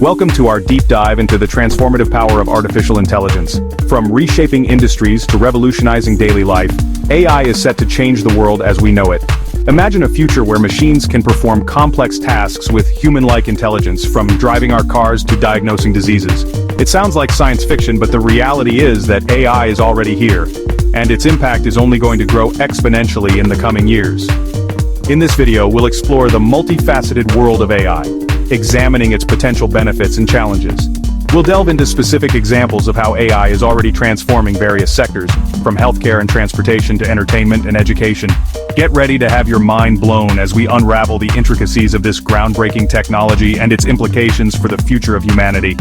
Welcome to our deep dive into the transformative power of artificial intelligence. From reshaping industries to revolutionizing daily life, AI is set to change the world as we know it. Imagine a future where machines can perform complex tasks with human-like intelligence, from driving our cars to diagnosing diseases. It sounds like science fiction, but the reality is that AI is already here, and its impact is only going to grow exponentially in the coming years. In this video, we'll explore the multifaceted world of AI, examining its potential benefits and challenges. We'll delve into specific examples of how AI is already transforming various sectors, from healthcare and transportation to entertainment and education. Get ready to have your mind blown as we unravel the intricacies of this groundbreaking technology and its implications for the future of humanity.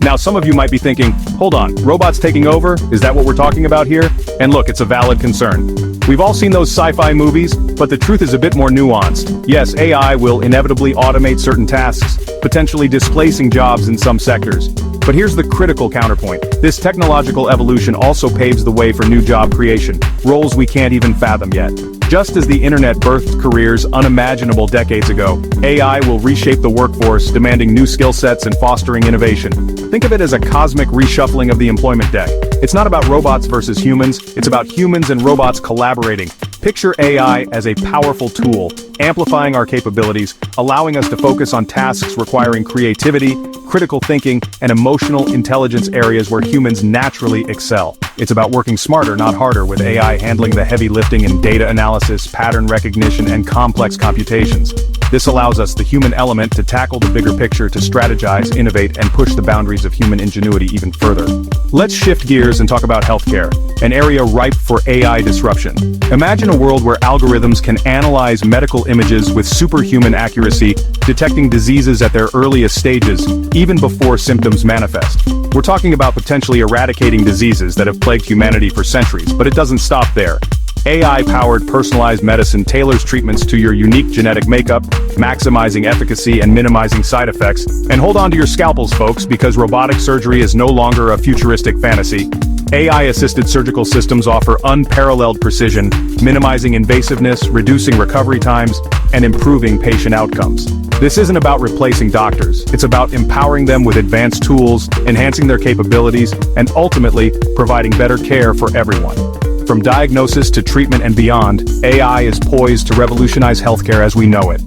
Now, some of you might be thinking, hold on, robots taking over? Is that what we're talking about here? And look, it's a valid concern. We've all seen those sci-fi movies, but the truth is a bit more nuanced. Yes, AI will inevitably automate certain tasks, potentially displacing jobs in some sectors. But here's the critical counterpoint. This technological evolution also paves the way for new job creation, roles we can't even fathom yet. Just as the internet birthed careers unimaginable decades ago, AI will reshape the workforce, demanding new skill sets and fostering innovation. Think of it as a cosmic reshuffling of the employment deck. It's not about robots versus humans, it's about humans and robots collaborating. Picture AI as a powerful tool, amplifying our capabilities, allowing us to focus on tasks requiring creativity, critical thinking, and emotional intelligence, areas where humans naturally excel. It's about working smarter, not harder, with AI handling the heavy lifting in data analysis, pattern recognition, and complex computations. This allows us, the human element, to tackle the bigger picture, to strategize, innovate, and push the boundaries of human ingenuity even further. Let's shift gears and talk about healthcare, an area ripe for AI disruption. Imagine a world where algorithms can analyze medical images with superhuman accuracy, detecting diseases at their earliest stages, even before symptoms manifest. We're talking about potentially eradicating diseases that have plagued humanity for centuries, but it doesn't stop there. AI-powered personalized medicine tailors treatments to your unique genetic makeup, maximizing efficacy and minimizing side effects. And hold on to your scalpels, folks, because robotic surgery is no longer a futuristic fantasy. AI-assisted surgical systems offer unparalleled precision, minimizing invasiveness, reducing recovery times, and improving patient outcomes. This isn't about replacing doctors, it's about empowering them with advanced tools, enhancing their capabilities, and ultimately, providing better care for everyone. From diagnosis to treatment and beyond, AI is poised to revolutionize healthcare as we know it.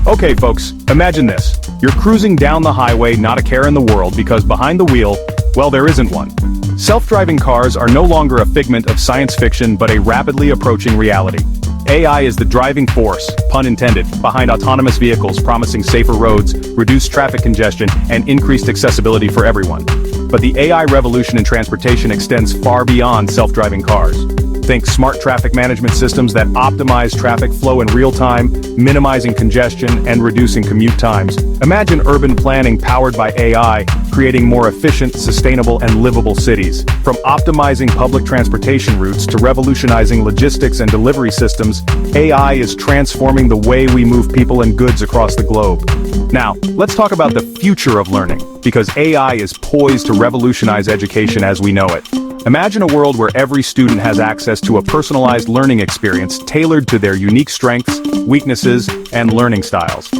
Okay, folks, imagine this. You're cruising down the highway, not a care in the world, because behind the wheel, well, there isn't one. Self-driving cars are no longer a figment of science fiction, but a rapidly approaching reality. AI is the driving force, pun intended, behind autonomous vehicles, promising safer roads, reduced traffic congestion, and increased accessibility for everyone. But the AI revolution in transportation extends far beyond self-driving cars. Think smart traffic management systems that optimize traffic flow in real time, minimizing congestion and reducing commute times. Imagine urban planning powered by AI, creating more efficient, sustainable, and livable cities. From optimizing public transportation routes to revolutionizing logistics and delivery systems, AI is transforming the way we move people and goods across the globe. Now, let's talk about the future of learning, because AI is poised to revolutionize education as we know it. Imagine a world where every student has access to a personalized learning experience tailored to their unique strengths, weaknesses, and learning styles.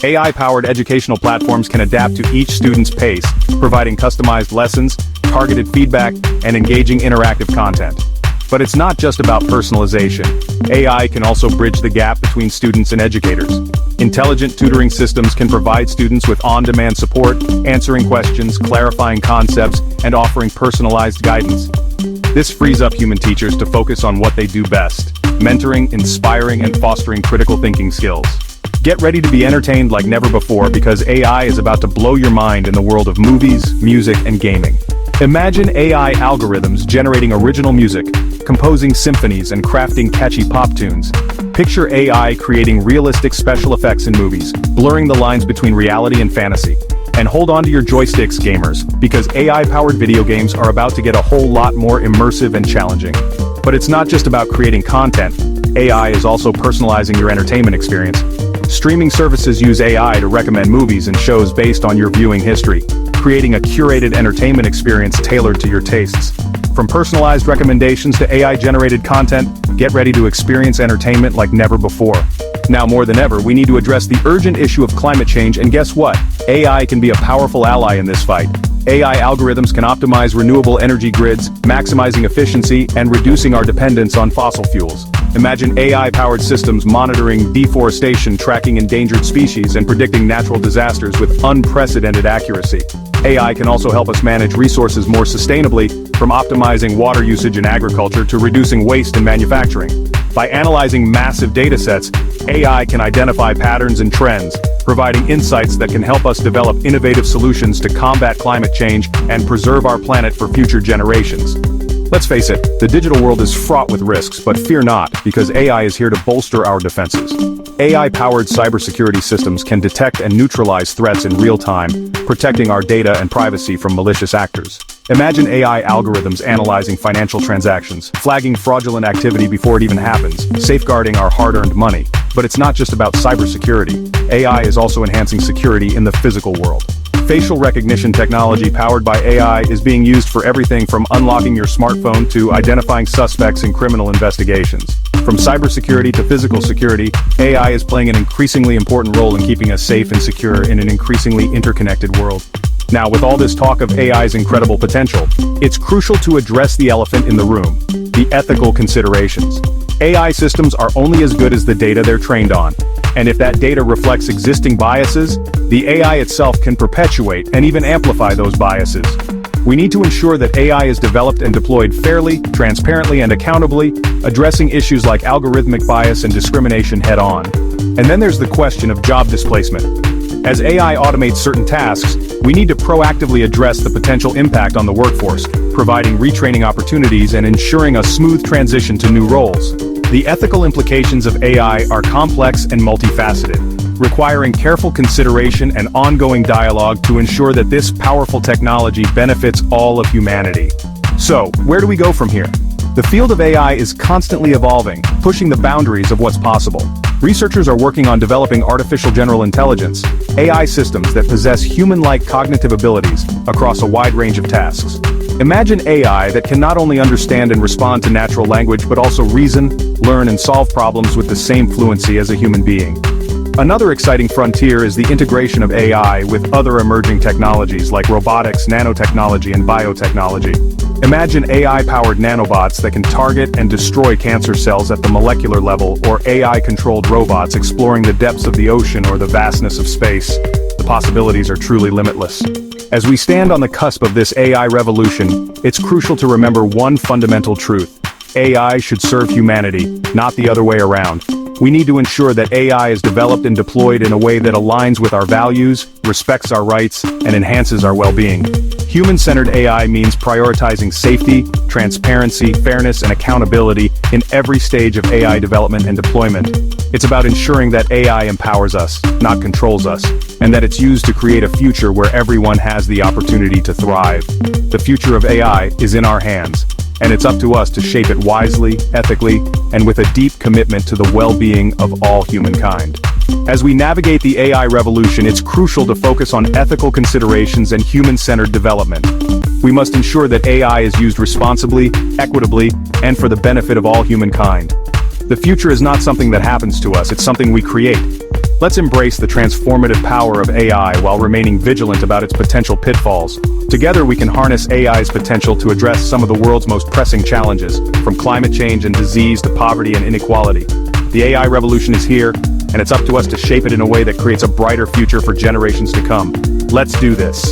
AI-powered educational platforms can adapt to each student's pace, providing customized lessons, targeted feedback, and engaging interactive content. But it's not just about personalization. AI can also bridge the gap between students and educators. Intelligent tutoring systems can provide students with on-demand support, answering questions, clarifying concepts, and offering personalized guidance. This frees up human teachers to focus on what they do best: mentoring, inspiring, and fostering critical thinking skills. Get ready to be entertained like never before, because AI is about to blow your mind in the world of movies, music, and gaming. Imagine AI algorithms generating original music, composing symphonies, and crafting catchy pop tunes. Picture AI creating realistic special effects in movies, blurring the lines between reality and fantasy. And hold on to your joysticks, gamers, because AI-powered video games are about to get a whole lot more immersive and challenging. But it's not just about creating content. AI is also personalizing your entertainment experience. Streaming services use AI to recommend movies and shows based on your viewing history, creating a curated entertainment experience tailored to your tastes. From personalized recommendations to AI-generated content, get ready to experience entertainment like never before. Now more than ever, we need to address the urgent issue of climate change, and guess what? AI can be a powerful ally in this fight. AI algorithms can optimize renewable energy grids, maximizing efficiency and reducing our dependence on fossil fuels. Imagine AI-powered systems monitoring deforestation, tracking endangered species, and predicting natural disasters with unprecedented accuracy. AI can also help us manage resources more sustainably, from optimizing water usage in agriculture to reducing waste in manufacturing. By analyzing massive datasets, AI can identify patterns and trends, providing insights that can help us develop innovative solutions to combat climate change and preserve our planet for future generations. Let's face it, the digital world is fraught with risks, but fear not, because AI is here to bolster our defenses. AI-powered cybersecurity systems can detect and neutralize threats in real time, protecting our data and privacy from malicious actors. Imagine AI algorithms analyzing financial transactions, flagging fraudulent activity before it even happens, safeguarding our hard-earned money. But it's not just about cybersecurity. AI is also enhancing security in the physical world. Facial recognition technology powered by AI is being used for everything from unlocking your smartphone to identifying suspects in criminal investigations. From cybersecurity to physical security, AI is playing an increasingly important role in keeping us safe and secure in an increasingly interconnected world. Now, with all this talk of AI's incredible potential, it's crucial to address the elephant in the room: the ethical considerations. AI systems are only as good as the data they're trained on. And if that data reflects existing biases, the AI itself can perpetuate and even amplify those biases. We need to ensure that AI is developed and deployed fairly, transparently, and accountably, addressing issues like algorithmic bias and discrimination head-on. And then there's the question of job displacement. As AI automates certain tasks, we need to proactively address the potential impact on the workforce, providing retraining opportunities and ensuring a smooth transition to new roles. The ethical implications of AI are complex and multifaceted, requiring careful consideration and ongoing dialogue to ensure that this powerful technology benefits all of humanity. So, where do we go from here? The field of AI is constantly evolving, pushing the boundaries of what's possible. Researchers are working on developing artificial general intelligence, AI systems that possess human-like cognitive abilities across a wide range of tasks. Imagine AI that can not only understand and respond to natural language but also reason, learn, and solve problems with the same fluency as a human being. Another exciting frontier is the integration of AI with other emerging technologies like robotics, nanotechnology, and biotechnology. Imagine AI-powered nanobots that can target and destroy cancer cells at the molecular level, or AI-controlled robots exploring the depths of the ocean or the vastness of space. The possibilities are truly limitless. As we stand on the cusp of this AI revolution, it's crucial to remember one fundamental truth: AI should serve humanity, not the other way around. We need to ensure that AI is developed and deployed in a way that aligns with our values, respects our rights, and enhances our well-being. Human-centered AI means prioritizing safety, transparency, fairness, and accountability in every stage of AI development and deployment. It's about ensuring that AI empowers us, not controls us, and that it's used to create a future where everyone has the opportunity to thrive. The future of AI is in our hands, and it's up to us to shape it wisely, ethically, and with a deep commitment to the well-being of all humankind. As we navigate the AI revolution, it's crucial to focus on ethical considerations and human-centered development. We must ensure that AI is used responsibly, equitably, and for the benefit of all humankind. The future is not something that happens to us, it's something we create. Let's embrace the transformative power of AI while remaining vigilant about its potential pitfalls. Together we can harness AI's potential to address some of the world's most pressing challenges, from climate change and disease to poverty and inequality. The AI revolution is here, and it's up to us to shape it in a way that creates a brighter future for generations to come. Let's do this.